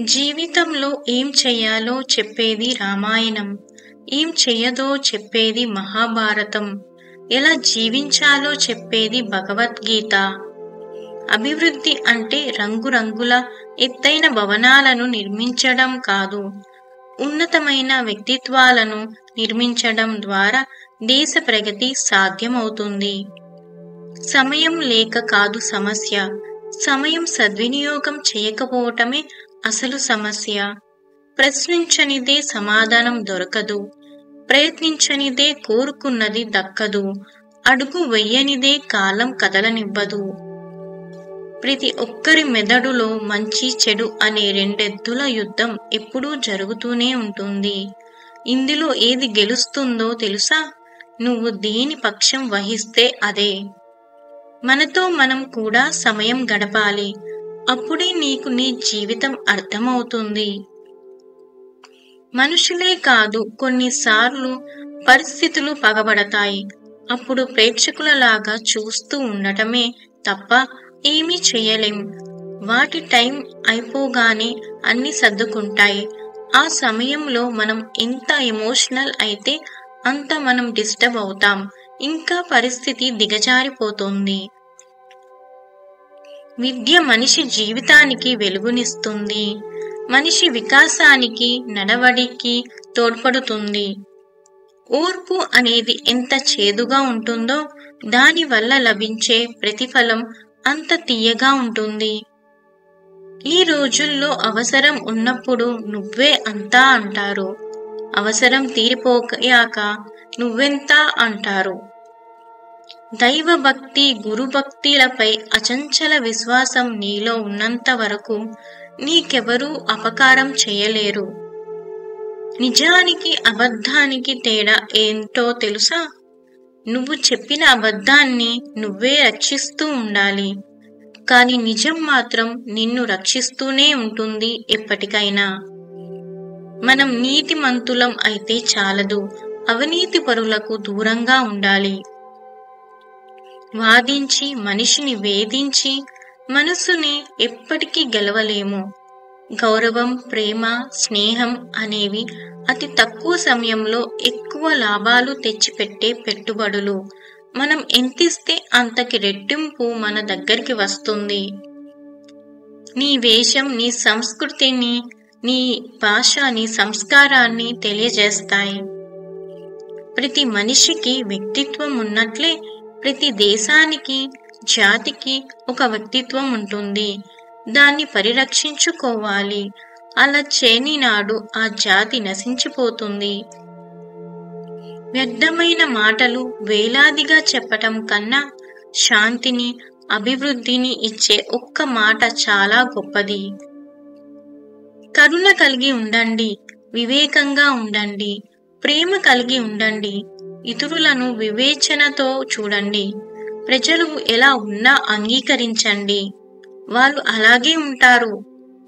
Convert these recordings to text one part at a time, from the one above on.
జీవితంలో ఏం చెయ్యాలో చెప్పేది రామాయణం, ఏం చెయ్యదో చెప్పేది మహాభారతం, ఎలా జీవించాలో చెప్పేది భగవద్గీత. అభివృద్ధి అంటే రంగురంగుల ఎత్తైన భవనాలను నిర్మించడం కాదు, ఉన్నతమైన వ్యక్తిత్వాలను నిర్మించడం ద్వారా దేశ ప్రగతి సాధ్యమవుతుంది. సమయం లేక కాదు సమస్య, సమయం సద్వినియోగం చేయకపోవటమే అసలు సమస్య. ప్రశ్నించనిదే సమాధానం దొరకదు, ప్రయత్నించనిదే కోరుకున్నది దక్కదు, అడుగు వెయ్యనిదే కాలం కదలనివ్వదు. ప్రతి ఒక్కరి మెదడులో మంచి చెడు అనే రెండెద్దుల యుద్ధం ఎప్పుడూ జరుగుతూనే ఉంటుంది. ఇందులో ఏది గెలుస్తుందో తెలుసా? నువ్వు దేని పక్షం వహిస్తే అదే. మనతో మనం కూడా సమయం గడపాలి, అప్పుడే నీకు నీ జీవితం అర్థమవుతుంది. మనుషులే కాదు, కొన్నిసార్లు పరిస్థితులు పగబడతాయి. అప్పుడు ప్రేక్షకులలాగా చూస్తూ ఉండటమే తప్ప ఏమీ చెయ్యలేం. వాటి టైం అయిపోగానే అన్ని సర్దుకుంటాయి. ఆ సమయంలో మనం ఎంత ఎమోషనల్ అయితే అంత మనం డిస్టర్బ్ అవుతాం, ఇంకా పరిస్థితి దిగజారిపోతుంది. విద్య మనిషి జీవితానికి వెలుగునిస్తుంది, మనిషి వికాసానికి నడవడికి తోడ్పడుతుంది. ఓర్పు అనేది ఎంత చేదుగా ఉంటుందో దానివల్ల లభించే ప్రతిఫలం అంత తీయగా ఉంటుంది. ఈ రోజుల్లో అవసరం ఉన్నప్పుడు నువ్వే అంతా అంటారు, అవసరం తీరిపోయాక నువ్వెంత అంటారు. దైవభక్తి, గురుభక్తిలపై అచంచల విశ్వాసం నీలో ఉన్నంత వరకు నీకెవరూ అపకారం చేయలేరు. నిజానికి అబద్ధానికి తేడా ఏంటో తెలుసా? నువ్వు చెప్పిన అబద్ధాన్ని నువ్వే రక్షిస్తూ ఉండాలి, కానీ నిజం మాత్రం నిన్ను రక్షిస్తూనే ఉంటుంది ఎప్పటికైనా. మనం నీతిమంతులం అయితే చాలదు, అవినీతి పరులకు దూరంగా ఉండాలి. వాదించి మనిషిని వేధించి మనసుని ఎప్పటికీ గెలవలేము. గౌరవం, ప్రేమ, స్నేహం అనేవి అతి తక్కువ సమయంలో ఎక్కువ లాభాలు తెచ్చిపెట్టే పెట్టుబడులు. మనం ఎంతిస్తే అంతకి రెట్టింపు మన దగ్గరికి వస్తుంది. నీ వేషం నీ సంస్కృతిని, నీ భాష నీ సంస్కారాన్ని తెలియజేస్తాయి. ప్రతి మనిషికి వ్యక్తిత్వం ఉన్నట్లే ప్రతి దేశానికి, జాతికి ఒక వ్యక్తిత్వం ఉంటుంది. దాన్ని పరిరక్షించుకోవాలి. అలా చేయని నాడు ఆ జాతి నశించిపోతుంది. వ్యర్థమైన మాటలు వేలాదిగా చెప్పటం కన్నా శాంతిని, అభివృద్ధిని ఇచ్చే ఒక్క మాట చాలా గొప్పది. కరుణ కలిగి ఉండండి, వివేకంగా ఉండండి, ప్రేమ కలిగి ఉండండి. ఇతరులను వివేచనతో చూడండి. ప్రజలు ఎలా ఉన్నా అంగీకరించండి. వాళ్ళు అలాగే ఉంటారు.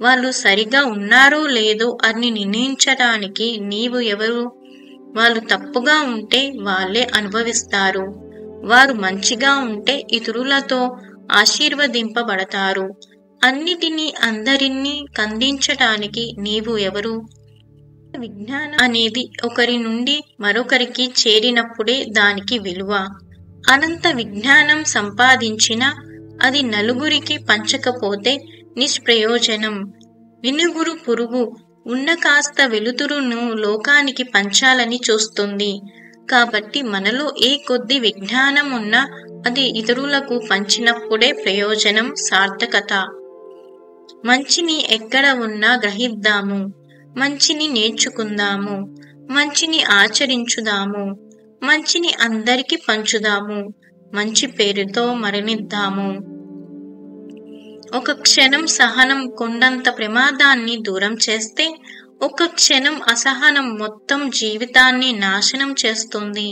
వాళ్ళు సరిగా ఉన్నారో లేదో అని నిర్ణయించడానికి నీవు ఎవరు? వాళ్ళు తప్పుగా ఉంటే వాళ్ళే అనుభవిస్తారు. వారు మంచిగా ఉంటే ఇతరులతో ఆశీర్వదింపబడతారు. అన్నిటినీ అందరినీ ఖండించటానికి నీవు ఎవరు? విజ్ఞానం అనేది ఒకరి నుండి మరొకరికి చేరినప్పుడే దానికి విలువ. అనంత విజ్ఞానం సంపాదించినా అది నలుగురికి పంచకపోతే నిష్ప్రయోజనం. వినుగురు పురుగు ఉన్న కాస్త వెలుతురును లోకానికి పంచాలని చూస్తుంది. కాబట్టి మనలో ఏ కొద్ది విజ్ఞానం ఉన్నా అది ఇతరులకు పంచినప్పుడే ప్రయోజనం, సార్థకత. మంచిని ఎక్కడ ఉన్నా గ్రహిద్దాము, మంచిని నేర్చుకుందాము, మంచిని ఆచరించుదాము, మంచిని అందరికీ పంచుదాము, మంచి పేరుతో మరణిద్దాము. ఒక క్షణం సహనం కొండంత ప్రమాదాన్ని దూరం చేస్తే, ఒక క్షణం అసహనం మొత్తం జీవితాన్ని నాశనం చేస్తుంది.